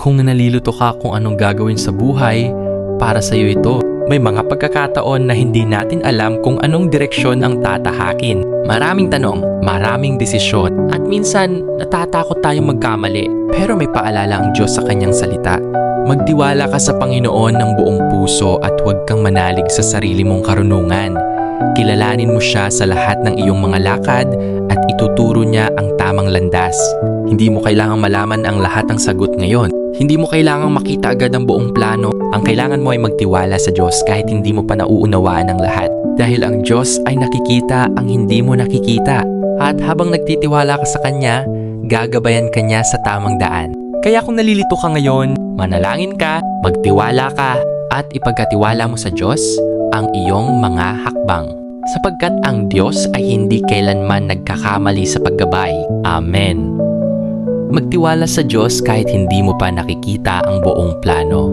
Kung nalilito ka kung anong gagawin sa buhay, para sa'yo ito. May mga pagkakataon na hindi natin alam kung anong direksyon ang tatahakin. Maraming tanong, maraming desisyon, at minsan natatakot tayong magkamali. Pero may paalala ang Diyos sa kanyang salita. Magtiwala ka sa Panginoon ng buong puso at huwag kang manalig sa sarili mong karunungan. Kilalanin mo siya sa lahat ng iyong mga lakad at ituturo niya ang tamang landas. Hindi mo kailangang malaman ang lahat ng sagot ngayon. Hindi mo kailangang makita agad ang buong plano. Ang kailangan mo ay magtiwala sa Diyos kahit hindi mo pa nauunawaan ang lahat. Dahil ang Diyos ay nakikita ang hindi mo nakikita. At habang nagtitiwala ka sa Kanya, gagabayan ka niya sa tamang daan. Kaya kung nalilito ka ngayon, manalangin ka, magtiwala ka, at ipagkatiwala mo sa Diyos ang iyong mga hakbang. Sapagkat ang Diyos ay hindi kailanman nagkakamali sa paggabay. Amen. Magtiwala sa Diyos kahit hindi mo pa nakikita ang buong plano.